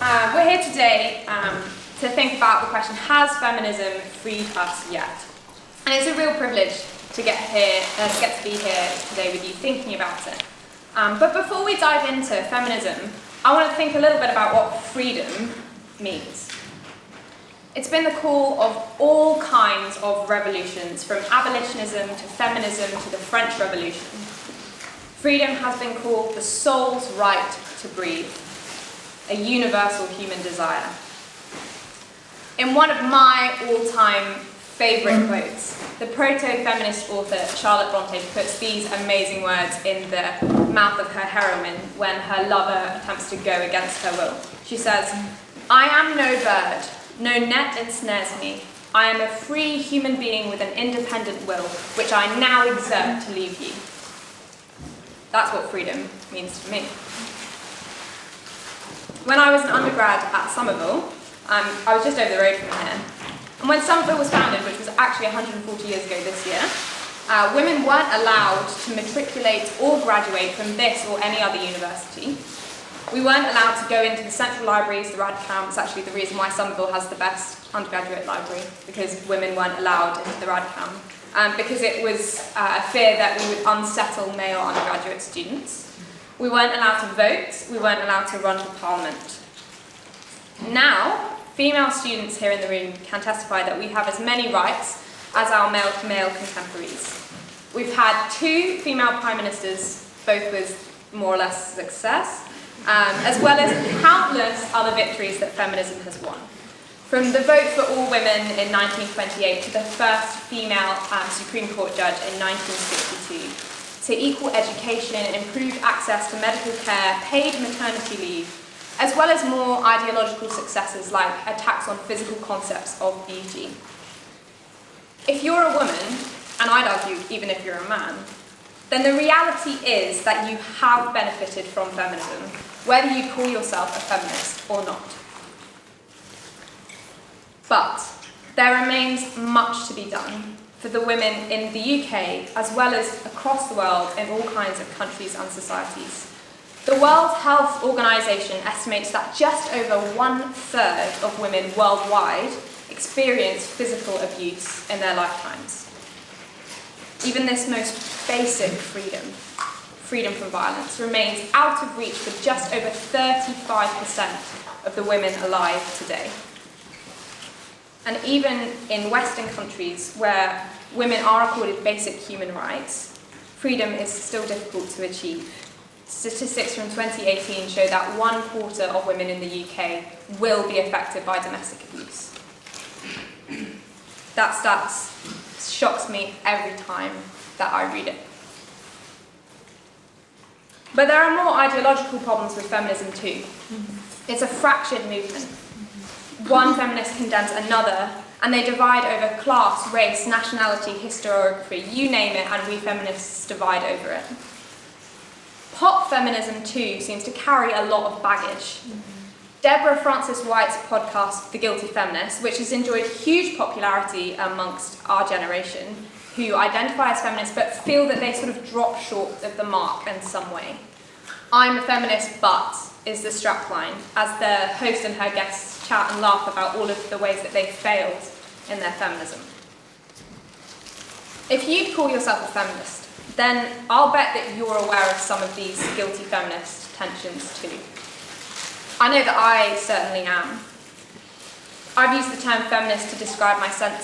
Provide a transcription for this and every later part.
We're here today to think about the question, has feminism freed us yet? And it's a real privilege to get to be here today with you thinking about it. But before we dive into feminism, I want to think a little bit about what freedom means. It's been the call of all kinds of revolutions, from abolitionism to feminism to the French Revolution. Freedom has been called the soul's right to breathe, a universal human desire. In one of my all-time favourite quotes, the proto-feminist author Charlotte Bronte puts these amazing words in the mouth of her heroine when her lover attempts to go against her will. She says, "I am no bird, no net ensnares me. I am a free human being with an independent will, which I now exert to leave you." That's what freedom means to me. When I was an undergrad at Somerville, I was just over the road from here, and when Somerville was founded, which was actually 140 years ago this year, women weren't allowed to matriculate or graduate from this or any other university. We weren't allowed to go into the central libraries, the Radcamp. It's actually the reason why Somerville has the best undergraduate library, because women weren't allowed into the Radcamp, because it was a fear that we would unsettle male undergraduate students. We weren't allowed to vote, we weren't allowed to run for parliament. Now, female students here in the room can testify that we have as many rights as our male contemporaries. We've had 2 female prime ministers, both with more or less success, as well as countless other victories that feminism has won. From the vote for all women in 1928 to the first female Supreme Court judge in 1962, to equal education, improved access to medical care, paid maternity leave, as well as more ideological successes like a tax on physical concepts of beauty. If you're a woman, and I'd argue even if you're a man, then the reality is that you have benefited from feminism, whether you call yourself a feminist or not. But there remains much to be done for the women in the UK, as well as across the world in all kinds of countries and societies. The World Health Organization estimates that just over 1/3 of women worldwide experience physical abuse in their lifetimes. Even this most basic freedom from violence, remains out of reach for just over 35% of the women alive today. And even in Western countries where women are accorded basic human rights, freedom is still difficult to achieve. Statistics from 2018 show that 1/4 of women in the UK will be affected by domestic abuse. That stat shocks me every time that I read it. But there are more ideological problems with feminism too. It's a fractured movement. One feminist condemns another, and they divide over class, race, nationality, historiography, you name it, and we feminists divide over it. Pop feminism too seems to carry a lot of baggage. Deborah Frances White's podcast, The Guilty Feminist, which has enjoyed huge popularity amongst our generation, who identify as feminists but feel that they sort of drop short of the mark in some way. "I'm a feminist, but" is the strapline, as the host and her guests chat and laugh about all of the ways that they failed in their feminism. If you call yourself a feminist, then I'll bet that you're aware of some of these guilty feminist tensions too. I know that I certainly am. I've used the term feminist to describe myself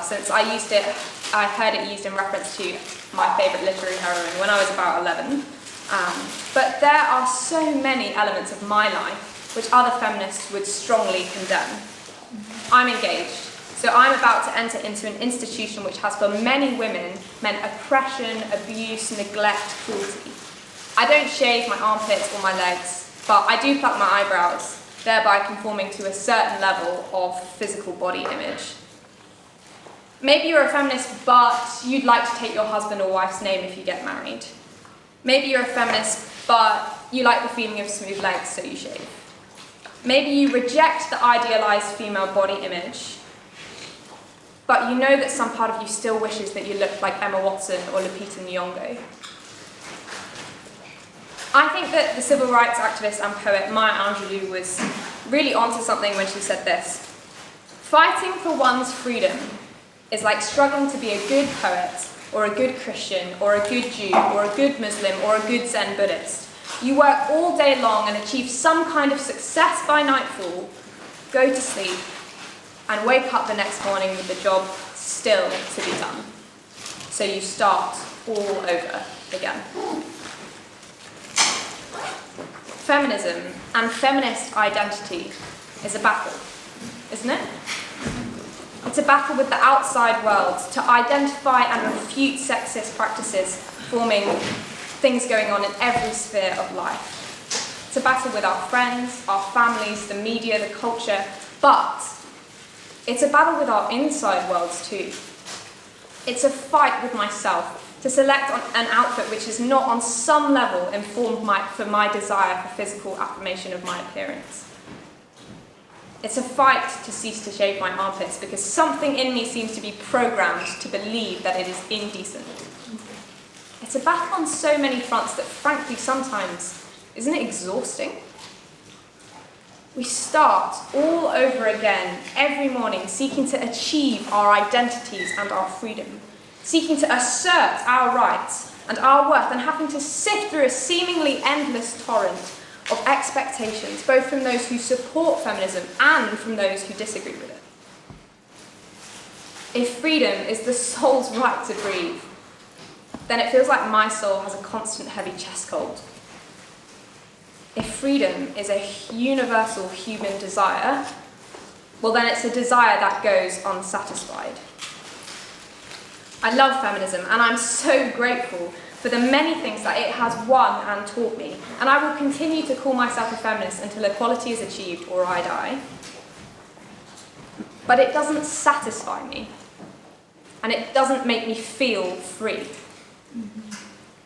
since I heard it used in reference to my favourite literary heroine when I was about 11. But there are so many elements of my life which other feminists would strongly condemn. I'm engaged, so I'm about to enter into an institution which has for many women meant oppression, abuse, neglect, cruelty. I don't shave my armpits or my legs, but I do pluck my eyebrows, thereby conforming to a certain level of physical body image. Maybe you're a feminist, but you'd like to take your husband or wife's name if you get married. Maybe you're a feminist, but you like the feeling of smooth legs, so you shave. Maybe you reject the idealized female body image, but you know that some part of you still wishes that you looked like Emma Watson or Lupita Nyong'o. I think that the civil rights activist and poet Maya Angelou was really onto something when she said this. Fighting for one's freedom is like struggling to be a good poet, or a good Christian, or a good Jew, or a good Muslim, or a good Zen Buddhist. You work all day long and achieve some kind of success by nightfall, go to sleep, and wake up the next morning with the job still to be done. So you start all over again. Feminism and feminist identity is a battle, isn't it? It's a battle with the outside world to identify and refute sexist practices forming things going on in every sphere of life. It's a battle with our friends, our families, the media, the culture, but it's a battle with our inside worlds too. It's a fight with myself to select an outfit which is not on some level informed for my desire for physical affirmation of my appearance. It's a fight to cease to shave my armpits because something in me seems to be programmed to believe that it is indecent. It's a battle on so many fronts that frankly sometimes, isn't it exhausting? We start all over again every morning seeking to achieve our identities and our freedom, seeking to assert our rights and our worth and having to sift through a seemingly endless torrent of expectations, both from those who support feminism and from those who disagree with it. If freedom is the soul's right to breathe, then it feels like my soul has a constant heavy chest cold. If freedom is a universal human desire, well then it's a desire that goes unsatisfied. I love feminism and I'm so grateful for the many things that it has won and taught me, and I will continue to call myself a feminist until equality is achieved or I die. But it doesn't satisfy me, and it doesn't make me feel free.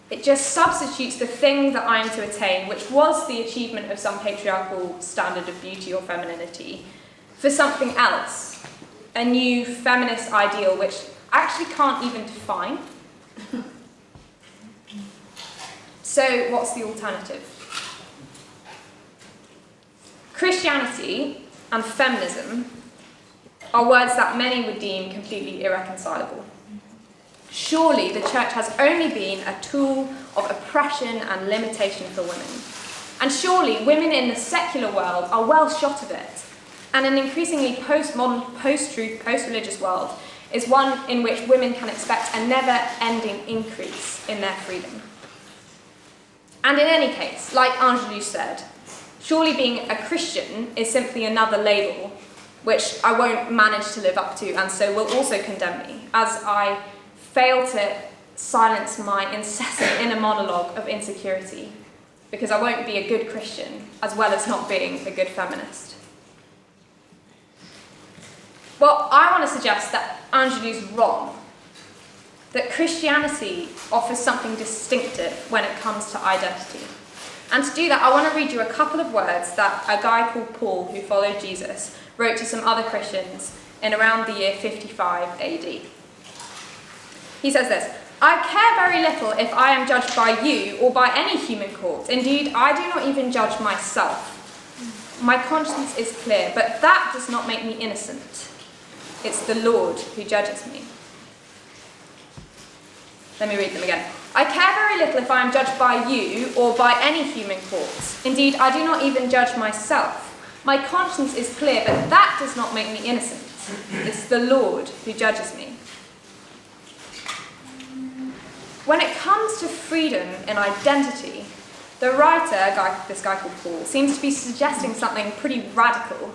It just substitutes the thing that I am to attain, which was the achievement of some patriarchal standard of beauty or femininity, for something else, a new feminist ideal which I actually can't even define. So what's the alternative? Christianity and feminism are words that many would deem completely irreconcilable. Surely the church has only been a tool of oppression and limitation for women. And surely women in the secular world are well shot of it. And an increasingly postmodern, post-truth, post-religious world is one in which women can expect a never-ending increase in their freedom. And in any case, like Angelou said, surely being a Christian is simply another label which I won't manage to live up to and so will also condemn me, as I fail to silence my incessant inner monologue of insecurity, because I won't be a good Christian as well as not being a good feminist. Well, I want to suggest that Angelou's wrong, that Christianity offers something distinctive when it comes to identity. And to do that, I want to read you a couple of words that a guy called Paul, who followed Jesus, wrote to some other Christians in around the year 55 AD. He says this: "I care very little if I am judged by you or by any human court. Indeed, I do not even judge myself. My conscience is clear, but that does not make me innocent. It's the Lord who judges me." Let me read them again. "I care very little if I am judged by you or by any human courts. Indeed, I do not even judge myself. My conscience is clear, but that does not make me innocent. It's the Lord who judges me." When it comes to freedom and identity, the writer, this guy called Paul, seems to be suggesting something pretty radical.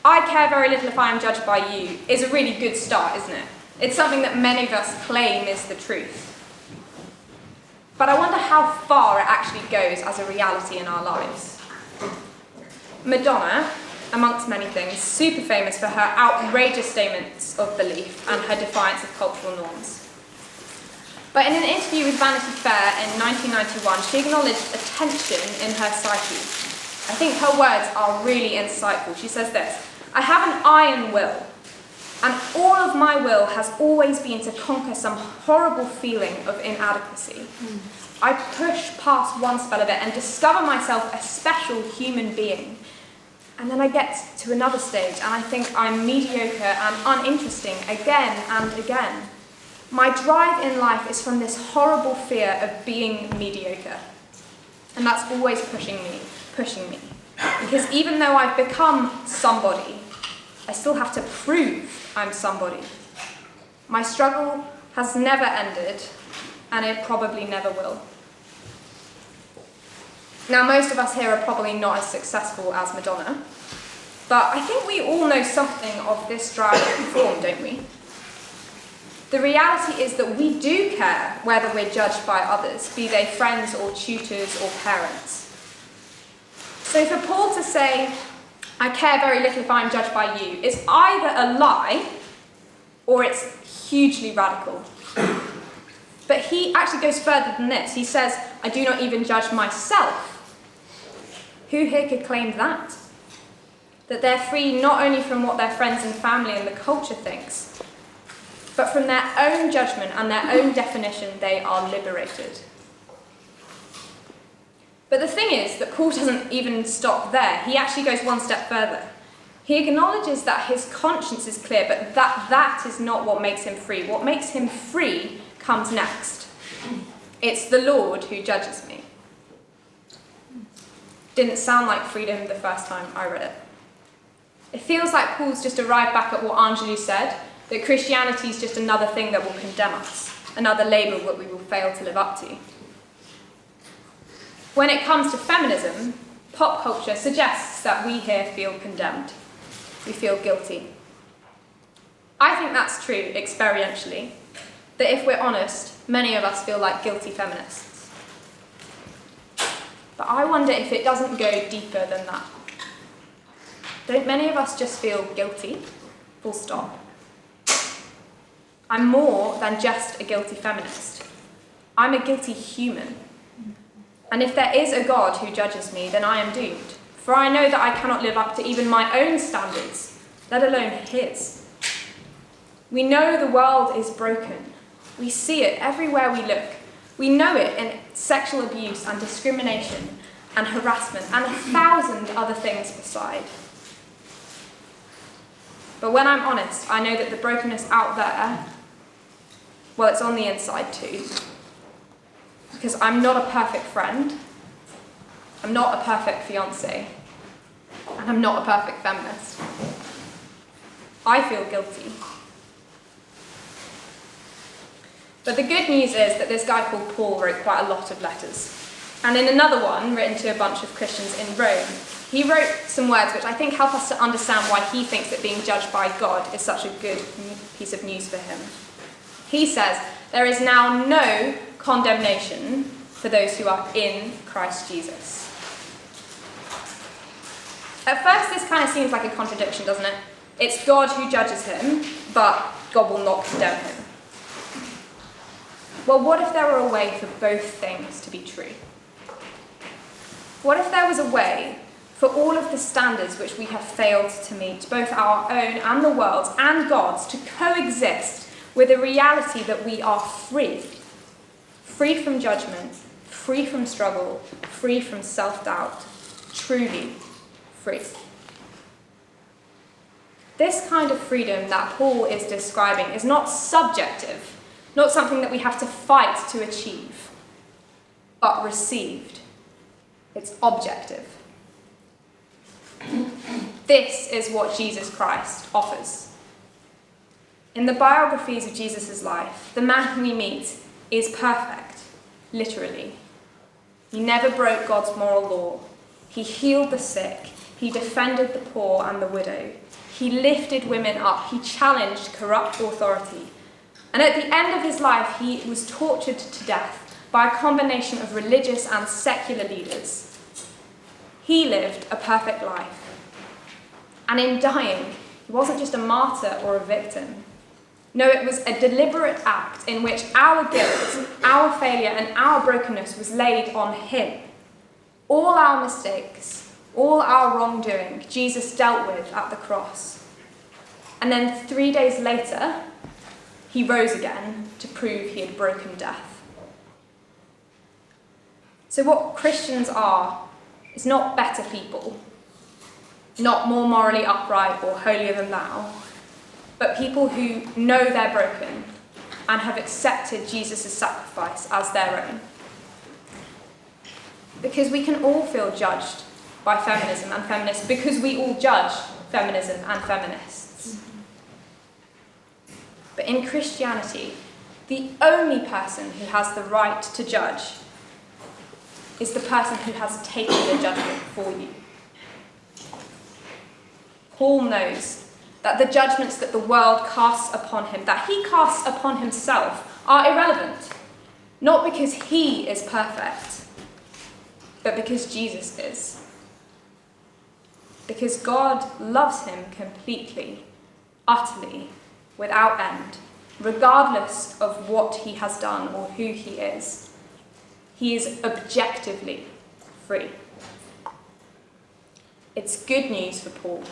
"I care very little if I am judged by you" is a really good start, isn't it? It's something that many of us claim is the truth. But I wonder how far it actually goes as a reality in our lives. Madonna, amongst many things, super famous for her outrageous statements of belief and her defiance of cultural norms. But in an interview with Vanity Fair in 1991, she acknowledged a tension in her psyche. I think her words are really insightful. She says this: "I have an iron will. And all of my will has always been to conquer some horrible feeling of inadequacy. I push past one spell of it and discover myself a special human being. And then I get to another stage and I think I'm mediocre and uninteresting again and again. My drive in life is from this horrible fear of being mediocre. And that's always pushing me. Because even though I've become somebody, I still have to prove I'm somebody. My struggle has never ended, and it probably never will. Now, most of us here are probably not as successful as Madonna, but I think we all know something of this drive to perform, don't we? The reality is that we do care whether we're judged by others, be they friends or tutors or parents. So for Paul to say, I care very little if I'm judged by you, is either a lie or it's hugely radical. But he actually goes further than this. He says, I do not even judge myself. Who here could claim that? That they're free not only from what their friends and family and the culture thinks, but from their own judgment and their own definition, they are liberated. But the thing is that Paul doesn't even stop there. He actually goes one step further. He acknowledges that his conscience is clear, but that is not what makes him free. What makes him free comes next. It's the Lord who judges me. Didn't sound like freedom the first time I read it. It feels like Paul's just arrived back at what Angelou said, that Christianity is just another thing that will condemn us, another label that we will fail to live up to. When it comes to feminism, pop culture suggests that we here feel condemned. We feel guilty. I think that's true experientially, that if we're honest, many of us feel like guilty feminists. But I wonder if it doesn't go deeper than that. Don't many of us just feel guilty? Full stop. I'm more than just a guilty feminist. I'm a guilty human. And if there is a God who judges me, then I am doomed. For I know that I cannot live up to even my own standards, let alone his. We know the world is broken. We see it everywhere we look. We know it in sexual abuse and discrimination and harassment and 1,000 other things beside. But when I'm honest, I know that the brokenness out there, well, it's on the inside too. Because I'm not a perfect friend, I'm not a perfect fiancé, and I'm not a perfect feminist. I feel guilty. But the good news is that this guy called Paul wrote quite a lot of letters. And in another one, written to a bunch of Christians in Rome, he wrote some words which I think help us to understand why he thinks that being judged by God is such a good piece of news for him. He says, there is now no condemnation for those who are in Christ Jesus. At first, this kind of seems like a contradiction, doesn't it? It's God who judges him, but God will not condemn him. Well, what if there were a way for both things to be true? What if there was a way for all of the standards which we have failed to meet, both our own and the world's and God's, to coexist with the reality that we are free? Free from judgment, free from struggle, free from self-doubt, truly free. This kind of freedom that Paul is describing is not subjective, not something that we have to fight to achieve, but received. It's objective. This is what Jesus Christ offers. In the biographies of Jesus' life, the man who we meet is perfect, literally. He never broke God's moral law. He healed the sick. He defended the poor and the widow. He lifted women up. He challenged corrupt authority. And at the end of his life, he was tortured to death by a combination of religious and secular leaders. He lived a perfect life. And in dying, he wasn't just a martyr or a victim. No, it was a deliberate act in which our guilt, our failure, and our brokenness was laid on him. All our mistakes, all our wrongdoing, Jesus dealt with at the cross. And then 3 days later, he rose again to prove he had broken death. So what Christians are is not better people, not more morally upright or holier than thou, but people who know they're broken and have accepted Jesus' sacrifice as their own. Because we can all feel judged by feminism and feminists, because we all judge feminism and feminists. But in Christianity, the only person who has the right to judge is the person who has taken the judgment for you. Paul knows that the judgments that the world casts upon him, that he casts upon himself, are irrelevant. Not because he is perfect, but because Jesus is. Because God loves him completely, utterly, without end, regardless of what he has done or who he is. He is objectively free. It's good news for Paul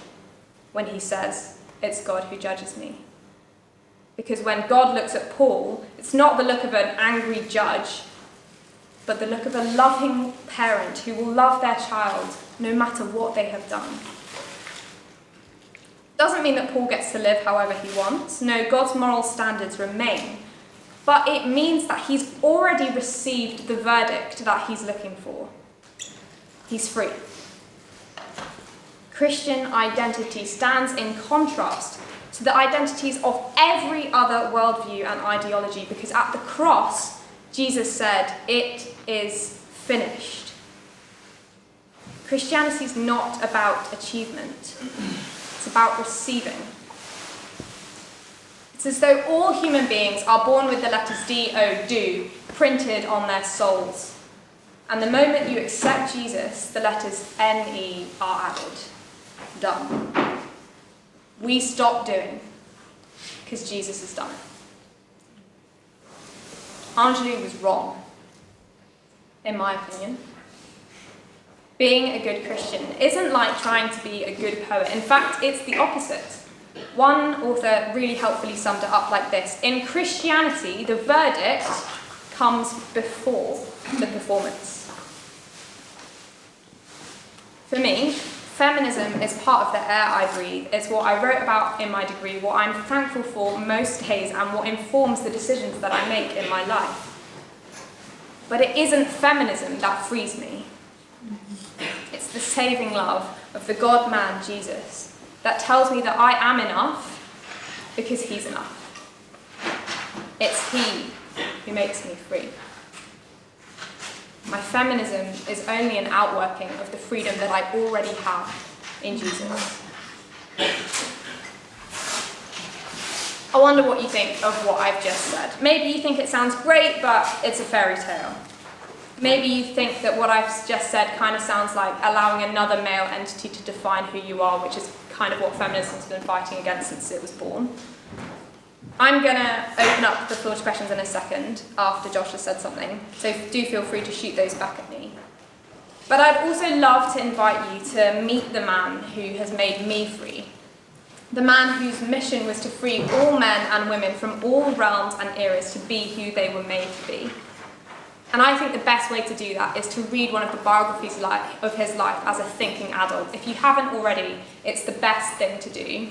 when he says, "It's God who judges me." Because when God looks at Paul, it's not the look of an angry judge, but the look of a loving parent who will love their child no matter what they have done. Doesn't mean that Paul gets to live however he wants. No, God's moral standards remain. But it means that he's already received the verdict that he's looking for. He's free. Christian identity stands in contrast to the identities of every other worldview and ideology, because at the cross, Jesus said, "It is finished." Christianity is not about achievement. It's about receiving. It's as though all human beings are born with the letters D-O, do, printed on their souls. And the moment you accept Jesus, the letters N-E are added. Done. We stop doing, because Jesus has done it. Angelou was wrong, in my opinion. Being a good Christian isn't like trying to be a good poet. In fact, it's the opposite. One author really helpfully summed it up like this: in Christianity, the verdict comes before the performance. For me, feminism is part of the air I breathe. It's what I wrote about in my degree, what I'm thankful for most days, and what informs the decisions that I make in my life. But it isn't feminism that frees me. It's the saving love of the God-man Jesus that tells me that I am enough because he's enough. It's he who makes me free. My feminism is only an outworking of the freedom that I already have in Jesus. I wonder what you think of what I've just said. Maybe you think it sounds great, but it's a fairy tale. Maybe you think that what I've just said kind of sounds like allowing another male entity to define who you are, which is kind of what feminism's been fighting against since it was born. I'm going to open up the floor to questions in a second after Josh has said something, so do feel free to shoot those back at me. But I'd also love to invite you to meet the man who has made me free. The man whose mission was to free all men and women from all realms and eras to be who they were made to be. And I think the best way to do that is to read one of the biographies of his life as a thinking adult. If you haven't already, it's the best thing to do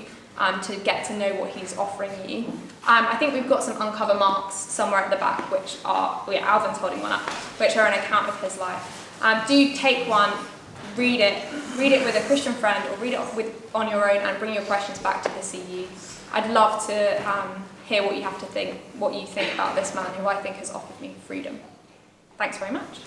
to get to know what he's offering you. I think we've got some uncover marks somewhere at the back, which are, Alvin's holding one up, which are an account of his life. Do take one, read it with a Christian friend, or read it on your own and bring your questions back to the CU. I'd love to hear what you think about this man who I think has offered me freedom. Thanks very much.